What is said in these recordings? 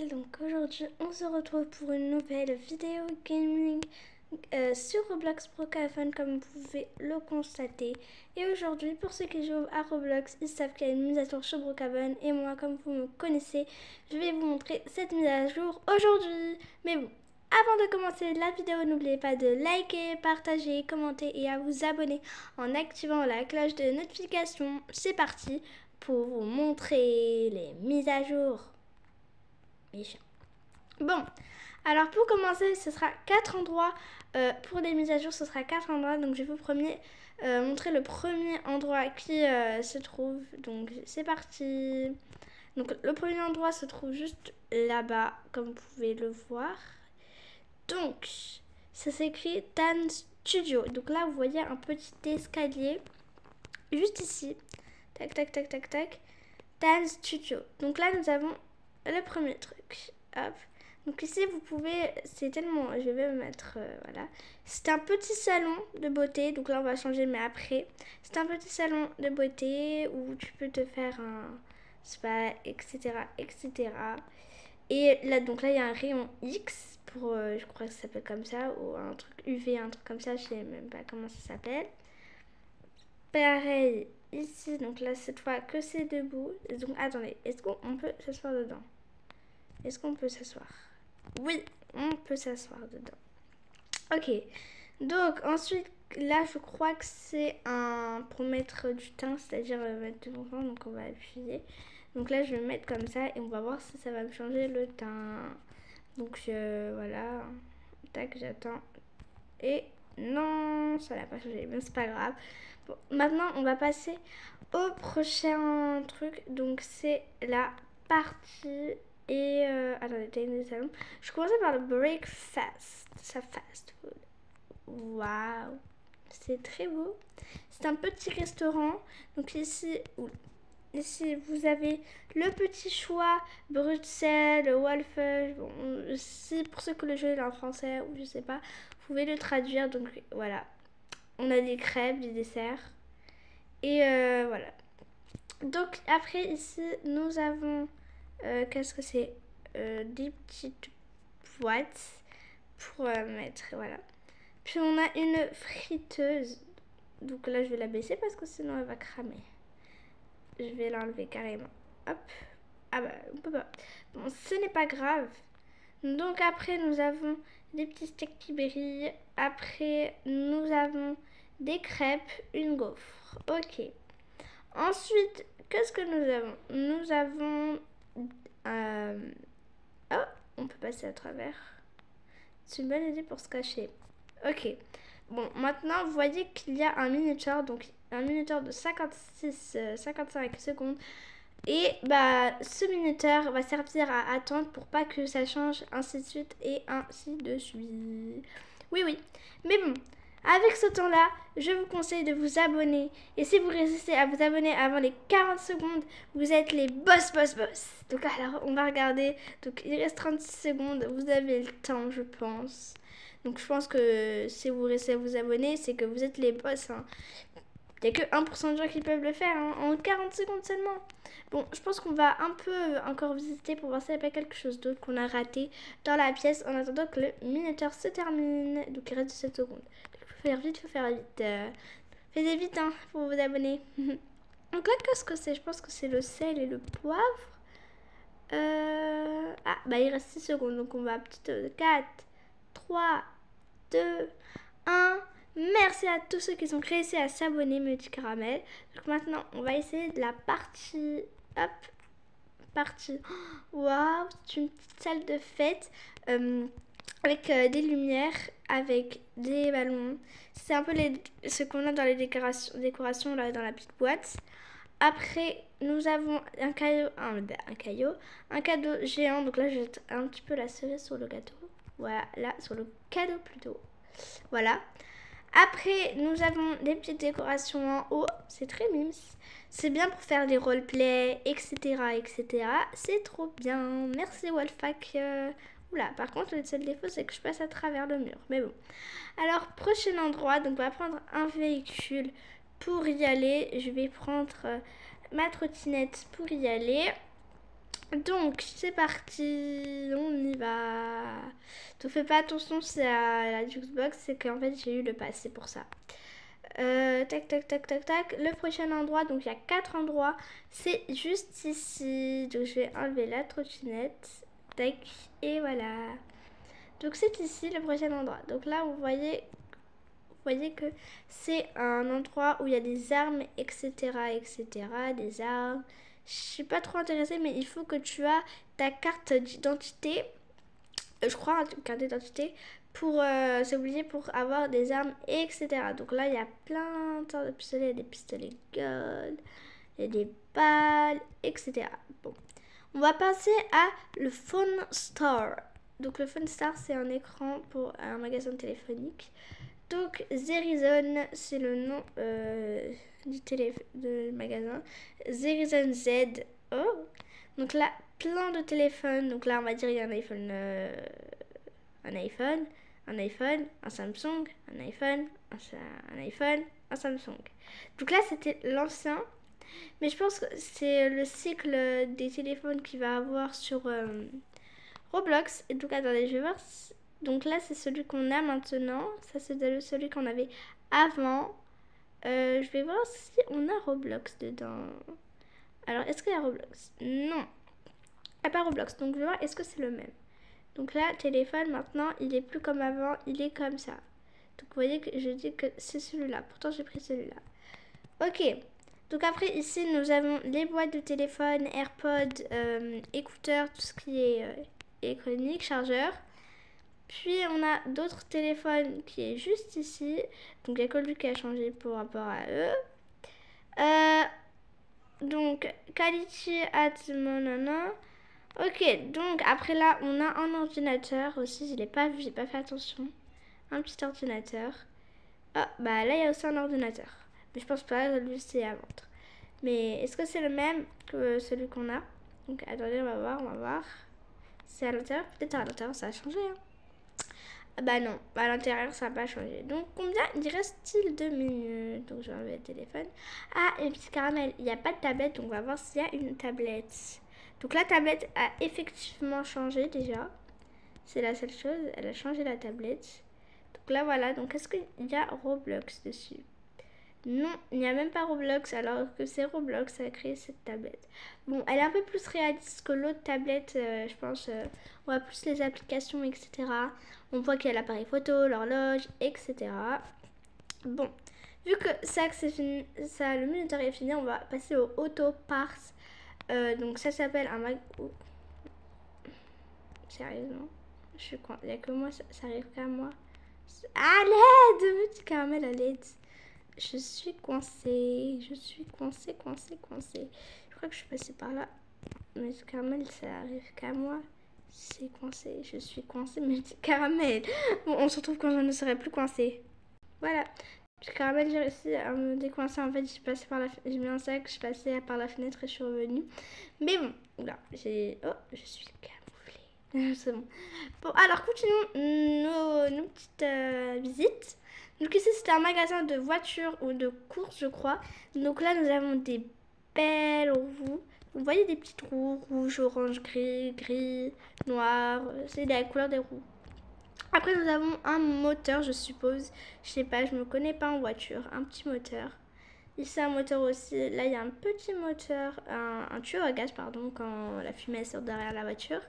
Donc aujourd'hui on se retrouve pour une nouvelle vidéo gaming sur Roblox Brookhaven comme vous pouvez le constater. Et aujourd'hui, pour ceux qui jouent à Roblox, ils savent qu'il y a une mise à jour sur Brookhaven. Et moi, comme vous me connaissez, je vais vous montrer cette mise à jour aujourd'hui. Mais bon, avant de commencer la vidéo, n'oubliez pas de liker, partager, commenter et à vous abonner en activant la cloche de notification. C'est parti pour vous montrer les mises à jour. Bon, alors pour commencer, ce sera 4 endroits. Pour les mises à jour, ce sera 4 endroits. Donc je vais vous montrer le premier endroit qui se trouve. Donc c'est parti. Donc le premier endroit se trouve juste là-bas, comme vous pouvez le voir. Donc ça s'écrit Tan Studio. Donc là, vous voyez un petit escalier juste ici. Tac, tac, tac, tac, tac. Tan Studio. Donc là, nous avons le premier truc. Hop. Donc ici, vous pouvez, c'est tellement, je vais me mettre, voilà. C'est un petit salon de beauté, donc là, on va changer, mais après. C'est un petit salon de beauté où tu peux te faire un spa, etc., etc. Et là, donc là, il y a un rayon X pour, je crois que ça s'appelle comme ça, ou un truc UV, un truc comme ça, je sais même pas comment ça s'appelle. Pareil, ici, donc là, cette fois que c'est debout. Donc, attendez, est-ce qu'on peut s'asseoir dedans? Est-ce qu'on peut s'asseoir? Oui, on peut s'asseoir dedans. Ok. Donc, ensuite, là, je crois que c'est un pour mettre du teint, c'est-à-dire mettre de mon teint. Donc, on va appuyer. Donc là, je vais mettre comme ça et on va voir si ça va me changer le teint. Donc, voilà. Tac, j'attends. Et non, ça n'a pas changé. Mais c'est pas grave. Bon, maintenant, on va passer au prochain truc. Donc, c'est la partie... Et attendez, des salons. Je commençais par le breakfast. Ça fast food. Waouh. C'est très beau. C'est un petit restaurant. Donc ici, vous avez le petit choix. Bruxelles, Wolfe. Bon, si pour ceux que le jeu est en français ou je sais pas, vous pouvez le traduire. Donc voilà. On a des crêpes, des desserts. Et voilà. Donc après ici, nous avons... qu'est-ce que c'est des petites boîtes pour mettre, voilà. Puis on a une friteuse. Donc là, je vais la baisser parce que sinon elle va cramer. Je vais l'enlever carrément. Hop. Ah bah, on peut pas. Bon, ce n'est pas grave. Donc après, nous avons des petits steaks qui brillent. Après, nous avons des crêpes, une gaufre. Ok. Ensuite, qu'est-ce que nous avons? Nous avons... Oh, on peut passer à travers. C'est une bonne idée pour se cacher. Ok. Bon, maintenant, vous voyez qu'il y a un minuteur. Donc, un minuteur de 55 secondes. Et bah, ce minuteur va servir à attendre pour pas que ça change, ainsi de suite et ainsi de suite. Oui, oui. Mais bon, avec ce temps-là, je vous conseille de vous abonner. Et si vous résistez à vous abonner avant les 40 secondes, vous êtes les boss. Donc alors, on va regarder. Donc il reste 36 secondes. Vous avez le temps, je pense. Donc je pense que si vous restez à vous abonner, c'est que vous êtes les boss. Hein. Il n'y a que 1% de gens qui peuvent le faire hein, en 40 secondes seulement. Bon, je pense qu'on va un peu encore visiter pour voir s'il n'y a pas quelque chose d'autre qu'on a raté dans la pièce en attendant que le minuteur se termine. Donc il reste 17 secondes. Il faut faire vite. Faites vite hein, pour vous abonner. Donc là, qu'est-ce que c'est? Je pense que c'est le sel et le poivre. Ah, bah il reste 6 secondes. Donc on va petite 4, 3, 2, 1. Merci à tous ceux qui sont réussi à s'abonner, me dit Caramel. Donc maintenant, on va essayer de la partie. Hop, partie. Waouh, c'est une petite salle de fête avec des lumières, avec des ballons. C'est un peu ce qu'on a dans les décorations là, dans la petite boîte. Après, nous avons un cadeau géant. Donc là, je vais un petit peu la cerise sur le gâteau. Voilà, là, sur le cadeau plutôt. Voilà. Après, nous avons des petites décorations en haut. C'est très mimes. C'est bien pour faire des roleplays, etc., etc. C'est trop bien. Merci Wolfpack. Oula, par contre, le seul défaut, c'est que je passe à travers le mur. Mais bon. Alors, prochain endroit. Donc, on va prendre un véhicule pour y aller. Je vais prendre ma trottinette pour y aller. Donc, c'est parti, on y va. Donc, fais pas attention, c'est à la Jukebox, c'est qu'en fait, j'ai eu le pass, c'est pour ça. Tac, tac, tac, tac, tac. Le prochain endroit, donc il y a 4 endroits, c'est juste ici. Donc, je vais enlever la trottinette. Tac, et voilà. Donc, c'est ici le prochain endroit. Donc, là, vous voyez que c'est un endroit où il y a des armes, etc., etc., des armes. Je suis pas trop intéressée, mais il faut que tu as ta carte d'identité, je crois, une carte d'identité, pour s'oublier pour avoir des armes, etc. Donc là, il y a plein de sortes de pistolets, des pistolets gold, il y a des balles, etc. Bon, on va passer à le Phone Store. Donc le Phone Store, c'est un écran pour un magasin téléphonique. Donc Zerizon, c'est le nom du magasin. Zerizon Z. Oh. Donc là, plein de téléphones. Donc là, on va dire il y a un iPhone, un Samsung, un iPhone, un Samsung. Donc là, c'était l'ancien. Mais je pense que c'est le cycle des téléphones qu'il va avoir sur Roblox. Et donc, attendez, je vais voir. Donc là, c'est celui qu'on a maintenant. Ça, c'est celui qu'on avait avant. Je vais voir si on a Roblox dedans. Alors, est-ce qu'il y a Roblox? Non. Il n'y a pas Roblox. Donc, je vais voir, est-ce que c'est le même? Donc là, téléphone, maintenant, il est plus comme avant. Il est comme ça. Donc, vous voyez que je dis que c'est celui-là. Pourtant, j'ai pris celui-là. Ok. Donc après, ici, nous avons les boîtes de téléphone, AirPods, écouteurs, tout ce qui est électronique, chargeur. Puis on a d'autres téléphones qui est juste ici. Donc il y a que lui qui a changé par rapport à eux. Donc quality at monana. Ok, donc après là on a un ordinateur aussi. Je l'ai pas vu, j'ai pas fait attention. Un petit ordinateur. Ah bah là il y a aussi un ordinateur. Mais je pense pas que lui c'est à vendre. Mais est-ce que c'est le même que celui qu'on a? Donc attendez, on va voir. C'est à l'intérieur, peut-être à l'intérieur ça a changé. Hein. Bah non, à l'intérieur ça n'a pas changé. Donc combien il reste-t-il de minutes? Donc je vais enlever le téléphone. Ah, une petite caramel. Il n'y a pas de tablette, donc on va voir s'il y a une tablette. Donc la tablette a effectivement changé déjà. C'est la seule chose, elle a changé la tablette. Donc là voilà, donc est-ce qu'il y a Roblox dessus? Non, il n'y a même pas Roblox, alors que c'est Roblox qui a créé cette tablette. Bon, elle est un peu plus réaliste que l'autre tablette, je pense. On voit plus les applications, etc. On voit qu'il y a l'appareil photo, l'horloge, etc. Bon, vu que ça, c'est fini, ça, le minuteur est fini, on va passer au Auto Parts. Donc ça s'appelle un mag... Oh. Sérieusement, je suis coincée. Il n'y a que moi, ça arrive qu'à moi. À l'aide, petit caramel à l'aide. Je suis coincée. Je crois que je suis passée par là. Mais ce caramel, ça arrive qu'à moi. C'est coincé. Je suis coincée, mais petit caramel. Bon, on se retrouve quand je ne serai plus coincée. Voilà. Petit caramel, j'ai réussi à me décoincer. En fait, j'ai mis un sac, je suis passée par la fenêtre et je suis revenue. Mais bon, là, oh, je suis camouflée. C'est bon. Bon, alors continuons nos petites visites. Donc ici c'était un magasin de voitures ou de courses je crois. Donc là nous avons des belles roues. Vous voyez des petites roues rouge, orange, gris, noir. C'est la couleur des roues. Après nous avons un moteur je suppose. Je sais pas, je me connais pas en voiture. Un petit moteur. Ici un moteur aussi. Là il y a un petit moteur, un tuyau à gaz pardon quand la fumée sort derrière la voiture.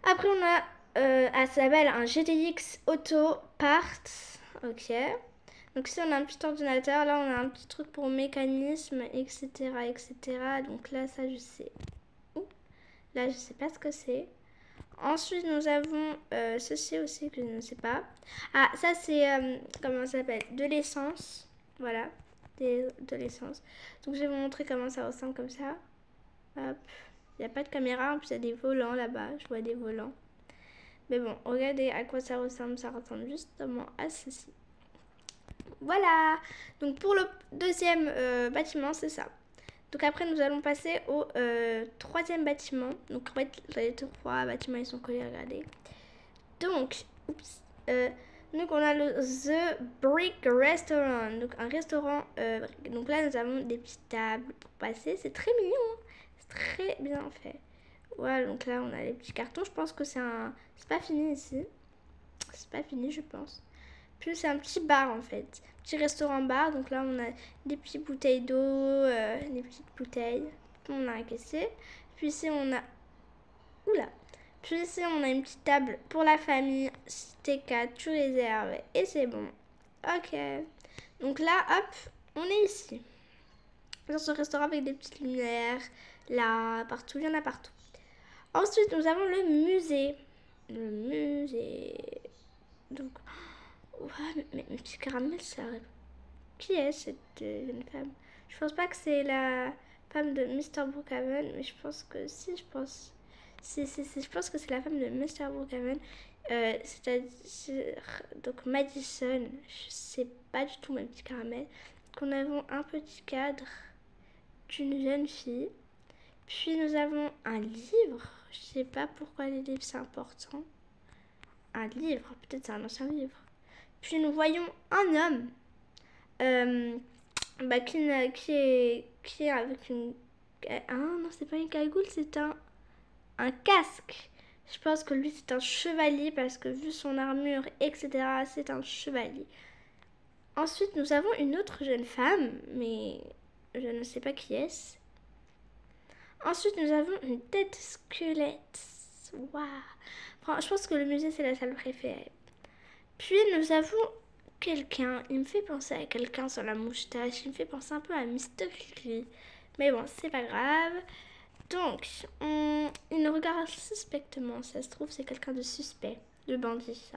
Après on a ça s'appelle un GTX Auto Parts. Ok. Donc ici on a un petit ordinateur, là on a un petit truc pour mécanisme, etc. Donc là ça je sais. Là je sais pas ce que c'est. Ensuite nous avons ceci aussi que je ne sais pas. Ah ça c'est, comment ça s'appelle? De l'essence. Voilà. De l'essence. Donc je vais vous montrer comment ça ressemble comme ça. Hop. Il n'y a pas de caméra, en plus il y a des volants là-bas. Je vois des volants. Mais bon, regardez à quoi ça ressemble justement à ceci. Voilà. Donc pour le deuxième bâtiment, c'est ça. Donc après, nous allons passer au troisième bâtiment. Donc en fait, les trois bâtiments, ils sont collés, regardez. Donc, donc on a le The Brick Restaurant. Donc un restaurant. Donc là, nous avons des petites tables pour passer. C'est très mignon. Hein. C'est très bien fait. Voilà, donc là, on a les petits cartons. Je pense que c'est pas fini ici. C'est pas fini, je pense. Puis c'est un petit bar en fait. Petit restaurant-bar. Donc là, on a des petites bouteilles d'eau, des petites bouteilles. On a un caissier. Puis ici, on a... Oula. Puis ici, on a une petite table pour la famille. T4, tout réservé. Et c'est bon. Ok. Donc là, hop, on est ici. Dans ce restaurant avec des petites lumières. Là, partout. Il y en a partout. Ensuite, nous avons le musée. Le musée. Donc... Ouais, mais petit caramel, ça... Qui est cette jeune femme? Je pense pas que c'est la femme de Mr. Brookhaven, mais je pense que si, je pense. Si, je pense que c'est la femme de Mr. Brookhaven. C'est-à-dire, donc Madison, je sais pas du tout, mes petits caramels. Donc, nous avons un petit cadre d'une jeune fille. Puis nous avons un livre. Je sais pas pourquoi les livres c'est important. Un livre, peut-être c'est un ancien livre. Puis nous voyons un homme qui est avec une... Ah non, c'est pas une cagoule, c'est un casque. Je pense que lui c'est un chevalier parce que vu son armure, etc., c'est un chevalier. Ensuite, nous avons une autre jeune femme, mais je ne sais pas qui est-ce. Ensuite, nous avons une tête squelette. Waouh! Je pense que le musée c'est la salle préférée. Puis nous avons quelqu'un, il me fait penser à quelqu'un sur la moustache, il me fait penser un peu à Mr. Clee. Mais bon, c'est pas grave. Donc, il nous regarde suspectement, ça se trouve c'est quelqu'un de suspect, de bandit,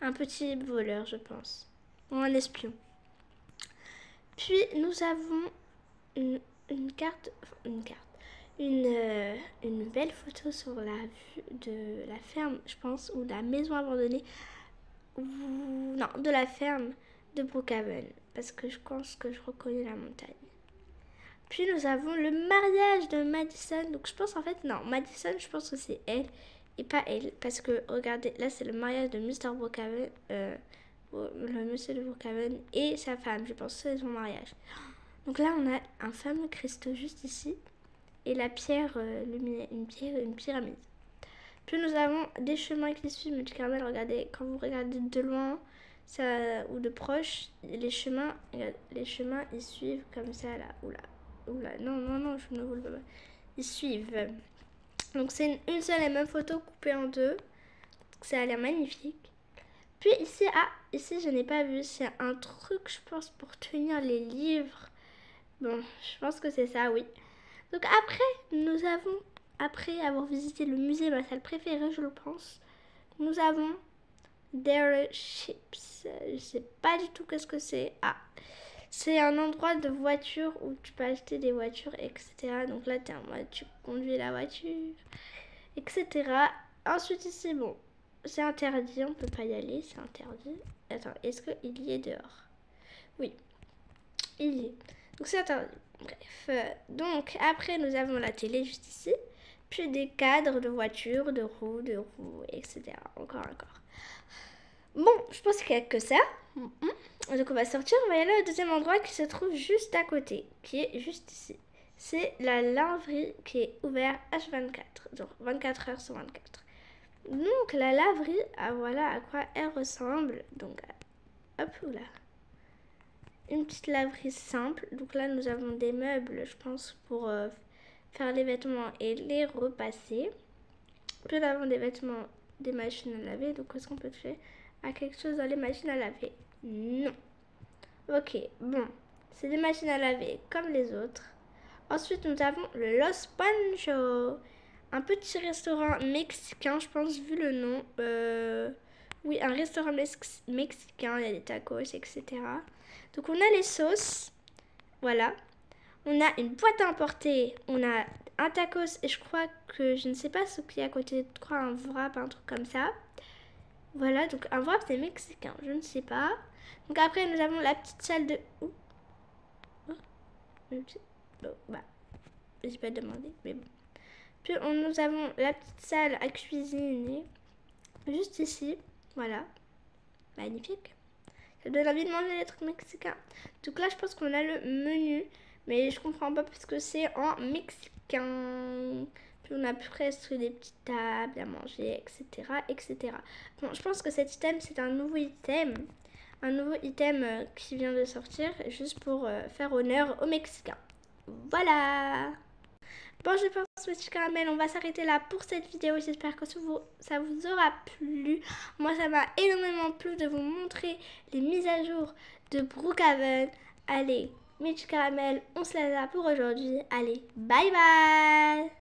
un petit voleur je pense, ou un espion. Puis nous avons une belle photo sur la vue de la ferme, je pense, ou de la maison abandonnée. Non, de la ferme de Brookhaven, parce que je pense que je reconnais la montagne. Puis nous avons le mariage de Madison, donc je pense en fait, non, Madison, je pense que c'est elle et pas elle, parce que regardez, là c'est le mariage de Mr. Brookhaven, le monsieur de Brookhaven et sa femme, je pense que c'est son mariage. Donc là on a un fameux cristaux juste ici, et la pierre, une pyramide. Puis nous avons des chemins qui suivent le caramel. Regardez, quand vous regardez de loin ou de proche, les chemins ils suivent comme ça là. Oula, non, je ne voulais pas. Ils suivent. Donc c'est une seule et même photo coupée en deux. Ça a l'air magnifique. Puis ici, ici je n'ai pas vu. C'est un truc, je pense, pour tenir les livres. Bon, je pense que c'est ça, oui. Donc après avoir visité le musée, ma salle préférée, je le pense, nous avons Dairy Ships. Je sais pas du tout qu'est-ce que c'est. Ah, c'est un endroit de voiture où tu peux acheter des voitures, etc. Donc là, tu conduis la voiture, etc. Ensuite, ici, bon, c'est interdit, on peut pas y aller, c'est interdit. Attends, est-ce qu'il y est dehors? Oui, il y est. Donc c'est interdit. Bref, donc après nous avons la télé juste ici, puis des cadres de voitures, de roues, etc. Encore. Bon, je pense qu'il n'y a que ça. Donc on va sortir, on va y aller au deuxième endroit qui se trouve juste à côté, qui est juste ici. C'est la laverie qui est ouverte H24, donc 24 heures sur 24. Donc la laverie, voilà à quoi elle ressemble. Donc hop, oula. Une petite laverie simple. Donc là, nous avons des meubles, je pense, pour faire les vêtements et les repasser. Puis nous avons des vêtements, des machines à laver. Donc, est-ce qu'on peut toucher à quelque chose dans les machines à laver? Non. Ok, bon. C'est des machines à laver comme les autres. Ensuite, nous avons le Los Panchos. Un petit restaurant mexicain, je pense, vu le nom. Oui, un restaurant mexicain. Il y a des tacos, etc. Donc on a les sauces, voilà. On a une boîte à emporter, on a un tacos et je crois que, je ne sais pas ce qu'il y a à côté, je crois un wrap, un truc comme ça. Voilà, donc un wrap c'est mexicain, je ne sais pas. Donc après nous avons la petite salle de... j'ai pas demandé, mais bon. Puis nous avons la petite salle à cuisiner, juste ici, voilà. Magnifique. Ça donne envie de manger des trucs mexicains. Donc là, je pense qu'on a le menu. Mais je comprends pas parce que c'est en mexicain. Mexicain. Puis on a presque des petites tables à manger, etc. etc. Bon, je pense que cet item, c'est un nouveau item. Un nouveau item qui vient de sortir, juste pour faire honneur aux Mexicains. Voilà. Bon, je pense, petit caramel, on va s'arrêter là pour cette vidéo. J'espère que ça vous aura plu. Moi, ça m'a énormément plu de vous montrer les mises à jour de Brookhaven. Allez, mes petits caramels, on se laisse là pour aujourd'hui. Allez, bye bye.